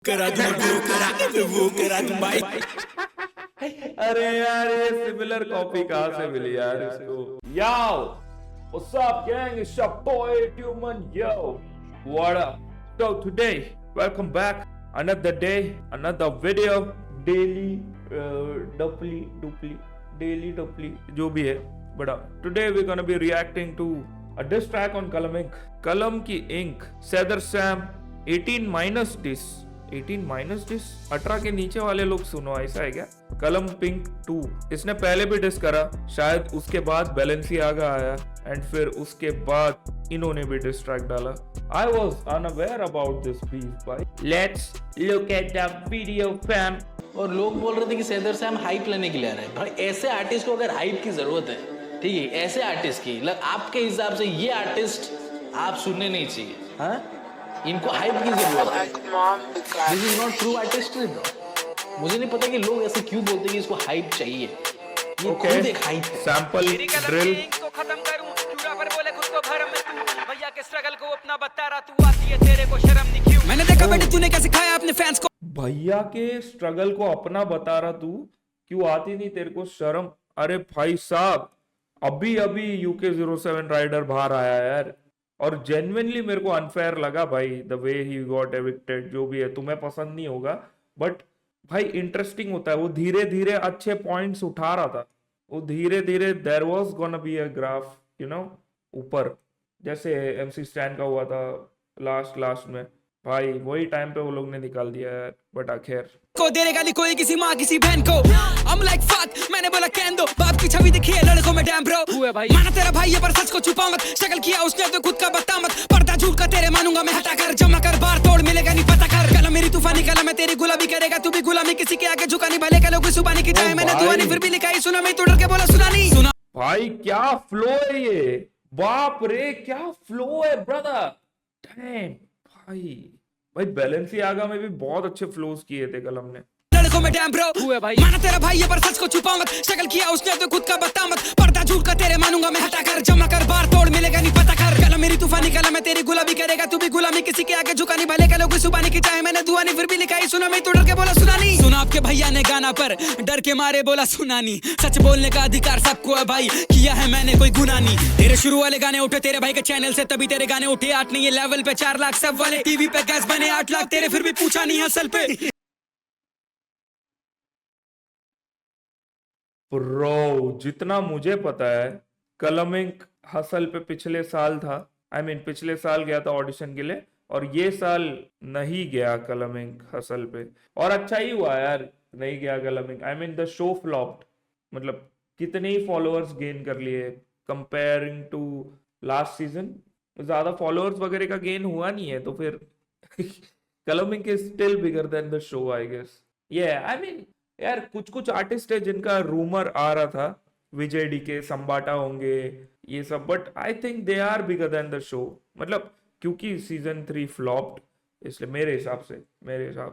करा दूं वो करा दूं भाई। अरे यार ये सिमिलर कॉपी कहाँ से मिली यार इसको। Yo, what's up gang? It's your boy Tuman yo. What up? So today, welcome back. Another day, another video. Daily, daily, जो भी है बड़ा. Today we're gonna be reacting to a diss track on Kalam Ink. कलम की ink, Seether Sam, 18 minus diss. 18 minus diss 18 के नीचे वाले लोग सुनो, ऐसा है क्या। कलम पिंक 2 इसने पहले भी डिस करा, शायद उसके बाद बैलेंसियागा आया एंड फिर उसके बाद इन्होंने भी डिस ट्रैक डाला। I was unaware about this beef भाई। Let's look at the video fam. और लोग बोल रहे थे कि सेदर सैम हाइप लेने के लिए आ रहे हैं। भाई ऐसे आर्टिस्ट को अगर हाइप की जरूरत है, ठीक है, ऐसे आर्टिस्ट की आपके हिसाब से ये आर्टिस्ट आप सुनने नहीं चाहिए। हाँ, इनको हाइप की जरूरत है। This is not true artistry bro. मुझे नहीं पता कि लोग ऐसे क्यों बोलते हैं कि इसको हाइप चाहिए। ये खुद एक हाइप है। सैंपल ड्रिल को खत्म करूं, चूड़ा पर बोले खुद को भरम में तू भैया के स्ट्रगल को अपना बता रहा, तू आती है तेरे को शर्म नहीं क्यों। मैंने देखा बेटे तूने कैसे खाया अपने फैंस को। भैया के स्ट्रगल को अपना बता रहा तू, क्यों आती नहीं तेरे को शर्म। अरे भाई साहब, अभी अभी UK07 राइडर बाहर आया यार, और जेन्युइनली मेरे को अनफेयर लगा भाई the way he got evicted. जो भी है तुम्हें पसंद नहीं होगा, बट भाई इंटरेस्टिंग होता है। वो धीरे धीरे अच्छे पॉइंट्स उठा रहा था, वो धीरे धीरे there was gonna be a graph, you know, ऊपर, जैसे MC स्टैन का हुआ था लास्ट में। भाई वही टाइम पे वो लोग ने निकाल दिया है, बट आखिर को देने गाली कोई किसी माँ किसी बहन को। I'm like fuck, मैंने बोला कैन दो, बाप की छवि दिखी है लड़कों में डैम ब्रो। हुए भाई माना तेरा भाई है पर सच को छुपा मत, स्ट्रगल किया उसने तो खुद का बता मत, पर्दा झूठ का तेरे मानूंगा मैं हटा कर, जमा कर बार तोड़ मिलेगा नहीं पता कर। कलम मेरी तूफानी कलम है तेरी गुलामी करेगा तू भी गुलामी, किसी के आगे झुका नहीं भले का लोग सुबानी की जाए मैंने दुआ नहीं फिर भी लिखा ही सुना मैं, तो डर के बोला सुना नहीं सुना। भाई क्या फ्लो है ये, बाप रे क्या फ्लो है ब्रदर। डैम भाई बैलेंसियागा में भी बहुत अच्छे फ्लोज किए थे कलम ने। लड़कों में डैम ब्रो। हुए भाई माना तेरा भाई है पर सच को छुपा मत, स्ट्रगल किया उसने तो खुद का बता मत, पर्दा झूठ का तेरे मानूंगा मैं हटा कर, जमा कर बार तोड़ मिलेगा नहीं पता कर। कलम मेरी तूफानी कलम है तेरी गुलामी करेगा तू भी गुलामी, किसी के आगे झुका नहीं भले का लोग सुबानी की चाहे मैंने दुआ नहीं फिर भी लिखा ही सुना मैं, तो डर के बोला सुना नहीं सुना। आपके भैया ने गाना पर डर के मारे बोला सुना नहीं, सच बोलने का अधिकार सबको है भाई, किया है मैंने कोई गुनाह नहीं। तेरे शुरू वाले गाने उठे तेरे भाई के चैनल से, तभी तेरे गाने उठे 8 नहीं, ये लेवल पे 4 लाख, सब वाले टीवी पे गैस बने 8 लाख, तेरे फिर भी पूछा नहीं असल पे। ब्रो जितना मुझे पता है कलम इंक हसल पे पिछले साल था, पिछले साल गया था ऑडिशन के लिए, और ये साल नहीं गया कलम इंक हसल पे, और अच्छा ही हुआ यार नहीं गया कलम इंक। द शो फ्लॉप्ड, मतलब कितने ही फॉलोअर्स गेन कर लिए कंपेयरिंग टू लास्ट सीजन, ज्यादा फॉलोअर्स वगैरह का गेन हुआ नहीं है, तो फिर Kalam ink is still bigger than the show I guess. यार कुछ आर्टिस्ट है जिनका रूमर आ रहा था, विजय डीके, संबाटा होंगे ये सब, but I think they are bigger than the show, मतलब क्योंकि सीजन 3 फ्लॉप्ड, इसलिए मेरे हिसाब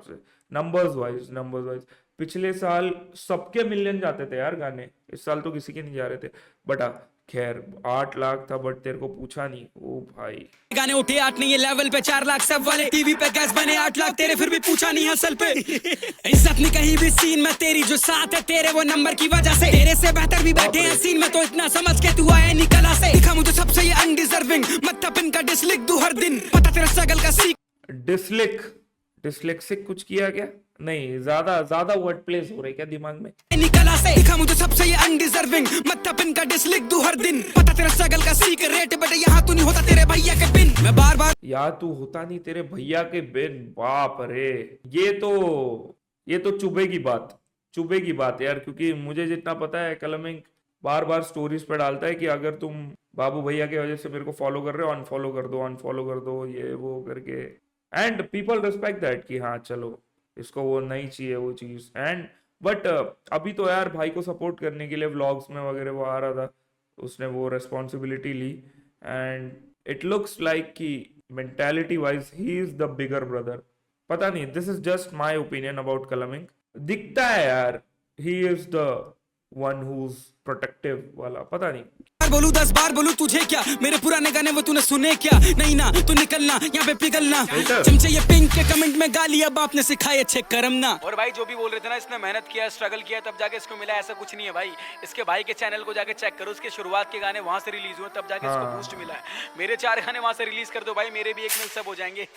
से नंबर्स वाइज पिछले साल सबके मिलियन जाते थे यार गाने, इस साल तो किसी के नहीं जा रहे थे, बट खैर 8 लाख था, बट तेरे को पूछा नहीं। ओ भाई गाने उठे 8 नहीं, ये लेवल पे 4 लाख, सब वाले टीवी पे गैस बने 8 लाख, तेरे फिर भी पूछा नहीं असल पे। इज्जत नहीं कहीं भी सीन में तेरी, जो साथ है तेरे वो नंबर की वजह से, तेरे से बेहतर भी बैठे हैं सीन में, तो इतना समझ के तू आया निकला से, दिखा मुझे सबसे ये अनडिजर्विंग, मत पिन का डिसलिक दू हर दिन, पता तेरा स्ट्रगल का सीख। डिसलेक्सिक कुछ किया क्या? नहीं, ज्यादा वर्ड प्लेस हो रही क्या दिमाग में? निकला से दिखा मुझे सबसे ये अनडिजर्विंग, मत पिन का डिसलिक दू हर दिन, पता तेरा स्ट्रगल का सीक्रेट, बट यहाँ तू नहीं होता तेरे भैया के बिन, मैं बार या तू होता नहीं तेरे भैया के बिन। बाप रे, ये तो चुभेगी बात यार, क्योंकि मुझे जितना पता है कलम इंक बार स्टोरीज पे डालता है कि अगर तुम बाबू भैया की वजह से मेरे को फॉलो कर रहे हो, अनफॉलो कर दो ये वो करके, एंड पीपल रिस्पेक्ट दैट कि हाँ चलो इसको वो नहीं चाहिए वो चीज, एंड बट अभी तो यार भाई को सपोर्ट करने के लिए व्लॉग्स में वगैरह वो आ रहा था, उसने वो रेस्पॉन्सिबिलिटी ली, एंड इट लुक्स लाइक कि mentality wise he is the bigger brother. पता नहीं, this is just my opinion about Kalam Ink, दिखता है यार he is the one who is protective वाला, पता नहीं। बार बोलूं 10 बार बोलूं तुझे क्या, मेरे पुराने गाने वो तूने सुने क्या, नहीं ना तू निकलना यहाँ पे पिघलना, चमचे ये पिंक के कमेंट में गाली अब आपने सिखाए अच्छे कर्म ना। और भाई जो भी बोल रहे थे ना इसने मेहनत किया स्ट्रगल किया तब जाके इसको मिला, ऐसा कुछ नहीं है भाई। इसके भाई के चैनल को जाके चेक करो, उसके शुरुआत के गाने वहां से रिलीज हुए तब जाके इसको बूस्ट मिला है। मेरे 4 गाने वहां से रिलीज कर दो भाई, मेरे भी 1 मिल सब हो जाएंगे।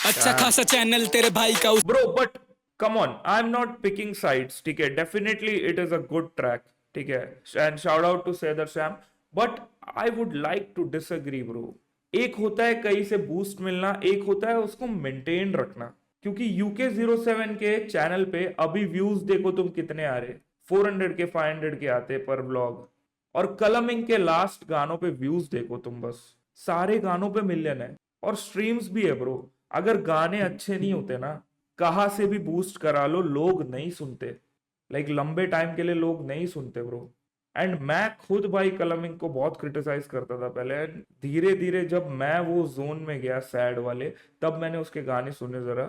अच्छा खासा चैनल तेरे भाई का। Bro but come on, I am not picking sides, ठीक है, definitely it is a good track, ठीक है, एंड शाउट आउट टू सेदर सैम, but I would like to disagree bro. एक होता है कहीं से बूस्ट मिलना, एक होता है उसको मेंटेन रखना, क्योंकि UK07 के चैनल पे अभी व्यूज देखो तुम कितने आ रहे, 400 के 500 के आते पर व्लॉग, और कलमिंग के लास्ट गानों पे व्यूज देखो तुम, बस सारे गानों पे मिलियन है और स्ट्रीम्स भी है ब्रो। अगर गाने अच्छे नहीं होते ना, कहां से भी बूस्ट करा लो, लोग नहीं सुनते, लाइक लंबे टाइम के लिए लोग नहीं सुनते ब्रो। एंड मैं खुद भाई कलमिंग को बहुत क्रिटिसाइज करता था पहले, धीरे धीरे जब मैं वो जोन में गया सैड वाले, तब मैंने उसके गाने सुने जरा,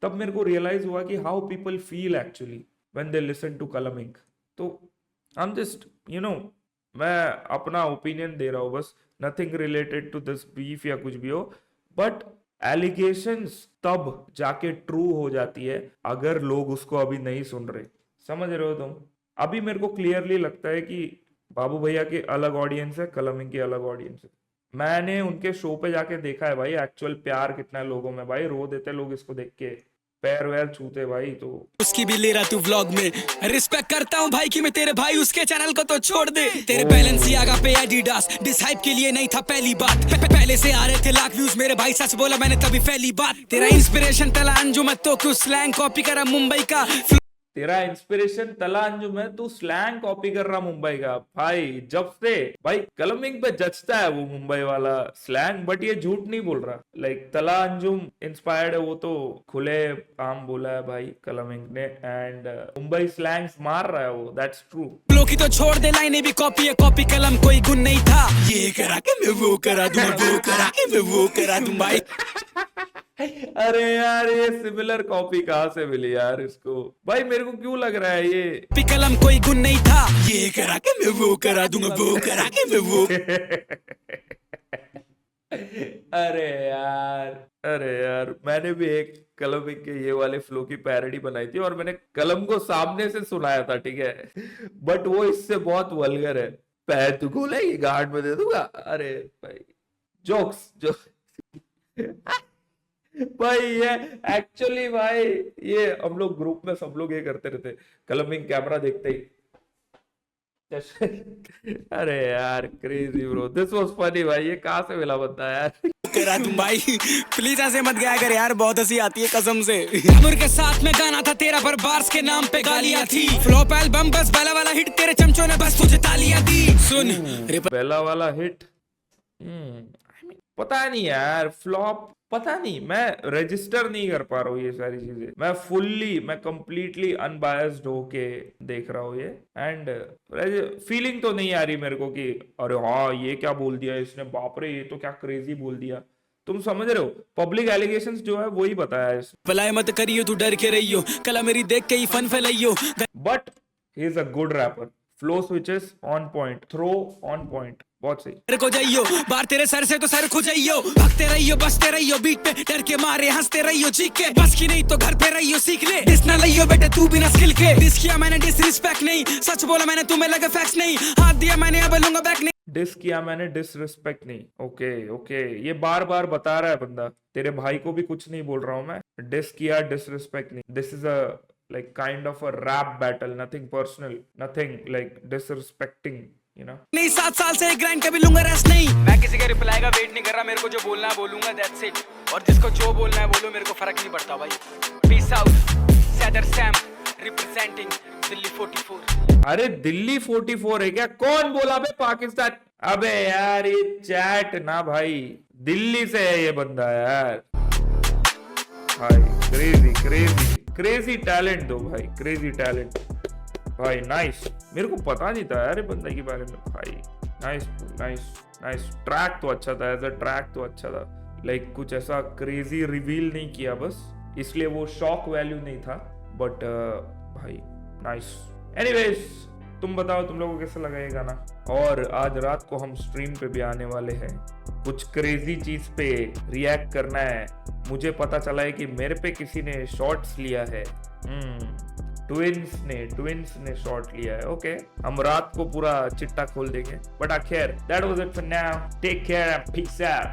तब मेरे को रियलाइज हुआ कि how people feel actually when they listen to कलमिंग। तो आई एम जस्ट मैं अपना ओपिनियन दे रहा हूँ बस, nothing related to this beef या कुछ भी हो, बट एलिगेशंस तब जाके ट्रू हो जाती है अगर लोग उसको अभी नहीं सुन रहे, समझ रहे हो तुम। अभी मेरे को क्लियरली लगता है कि बाबू भैया की अलग ऑडियंस है, कलमिंग की अलग ऑडियंस है। मैंने उनके शो पे जाके देखा है भाई, एक्चुअल प्यार कितना है लोगों में भाई, रो देते लोग इसको देख के, पैर वैर छूते भाई। तो उसकी भी ले रहा तू व्लॉग में, रिस्पेक्ट करता हूँ भाई कि मैं तेरे भाई, उसके चैनल को तो छोड़ दे। तेरे बैलेंसियागा पे एडिडास डिसहाइप के लिए नहीं था पहली बात, पहले से आ रहे थे लाख व्यूज मेरे भाई, सच बोला मैंने तभी पहली बात। तेरा इंस्पिरेशन तला अंजुम है तो क्यों स्लैंग कॉपी करा मुंबई का, तेरा इंस्पिरेशन तला अंजुम है, तू स्लैंग कॉपी कर रहा मुंबई का भाई। जब से भाई कलमिंग पे जचता है वो मुंबई वाला स्लैंग, बट ये झूठ नहीं बोल रहा, लाइक तला अंजुम इंस्पायर्ड है, वो तो खुले आम बोला है भाई कलमिंग ने, एंड मुंबई स्लैंग्स मार रहा है वो, दैट्स ट्रू। फ्लो की तो छोड़ दे, लाइनें भी कॉपी है, कॉपी कलम कोई गुण नहीं था, ये करा के मैं वो करा दूं, वो करा के मैं वो करा दूं भाई। अरे यार ये सिमिलर कॉपी कहाँ से मिली यार इसको भाई, मेरे को क्यों लग रहा है ये कलम कोई गुण नहीं था, ये करा के मैं वो करा दूंगा, वो करा के मैं वो। अरे यार मैंने भी एक कलमिंग के ये वाले फ्लो की पैरोडी बनाई थी और मैंने कलम को सामने से सुनाया था, ठीक है, बट वो इससे बहुत वल्गर है, पैर तू खोलेगी गार्ड में दे दूंगा। अरे भाई जोक्स जो भाई ये एक्चुअली भाई ये हम लोग ग्रुप में सब लोग ये करते रहते, कलमिंग कैमरा देखते ही अरे यार crazy bro, this was funny भाई, ये कहाँ से मिला बंदा यार। करा तुम भाई, प्लीज ऐसे मत गया कर यार, बहुत हंसी आती है कसम से। अमर के साथ में गाना था तेरा पर बार्स के नाम पे गालियां थी, फ्लॉप एल्बम बस पहला वाला हिट, तेरे चमचों ने बस तुझे तालियां दी। सुन पहला वाला हिट पता नहीं यार, फ्लॉप पता नहीं, मैं रजिस्टर नहीं कर पा रहा हूँ ये सारी चीजें, मैं कंप्लीटली अनबायस्ड होके देख रहा हूँ ये, एंड फीलिंग तो नहीं आ रही मेरे को कि अरे हाँ ये क्या बोल दिया इसने, बाप रे ये तो क्या क्रेजी बोल दिया। तुम समझ रहे हो, पब्लिक एलिगेशंस जो है वही बताया है, भलाई मत करियो तू डर के रहियो, कला मेरी देख के ही फन फैलाइयो, but he is a good rapper, flow switches on point, throw on point, बहुत सही। तेरे को जाइयो बाहर तेरे सर से तो सर खो जाइयो, भागते रहियो बसते रहियो बीट पे, डर के मारे हंसते रहियो चीख के, बस की नहीं तो घर पे रहियो सीख ले, डिस ना लियो बेटे तू बिना स्किल के, डिस किया मैंने डिसरिस्पेक्ट नहीं, सच बोला मैंने तुम्हें लगे फैक्ट्स नहीं, हाथ दिया मैंने अब लूंगा बैक नहीं, डिस किया मैंने डिसरिस्पेक्ट नहीं। ओके ये बार बार बता रहा है बंदा, तेरे भाई को भी कुछ नहीं बोल रहा हूं मैं, डिस किया डिसरिस्पेक्ट नहीं, this is a like kind of a rap battle, nothing personal, nothing like disrespecting, you know। नहीं 7 साल से ग्राइंड कभी लूंगा रेस्ट नहीं, मैं किसी के रिप्लाई का वेट नहीं कर रहा, मेरे को जो बोलना है बोलूंगा, दैट्स इट, और जिसको जो बोलना है बोलो, मेरे को फर्क नहीं पड़ता भाई। पीस आउट, सैदर सैम रिप्रेजेंटिंग दिल्ली 44। अरे दिल्ली 44 है क्या, कौन बोला बे पाकिस्तान, अबे यार ये चैट ना भाई, दिल्ली से है ये बंदा यार भाई, क्रेजी टैलेंट दो भाई, क्रेजी टैलेंट भाई, नाइस, मेरे को पता नहीं था यार ये बंदे के बारे में भाई, नाइस, ट्रैक तो अच्छा था, एज अ ट्रैक तो अच्छा था, लाइक कुछ ऐसा क्रेजी रिवील नहीं किया बस, इसलिए वो शॉक वैल्यू नहीं था, बट भाई नाइस। एनीवेज तुम बताओ तुम लोगों को कैसा लगा ये गाना। और आज रात को हम स्ट्रीम पे भी आने वाले हैं, कुछ क्रेजी चीज पे रिएक्ट करना है। मुझे पता चला है कि मेरे पे किसी ने शॉर्ट्स लिया है। ट्विंस ने शॉट लिया है। ओके, हम रात को पूरा चिट्टा खोल देंगे। बट खैर, that was it for now, take care and peace out.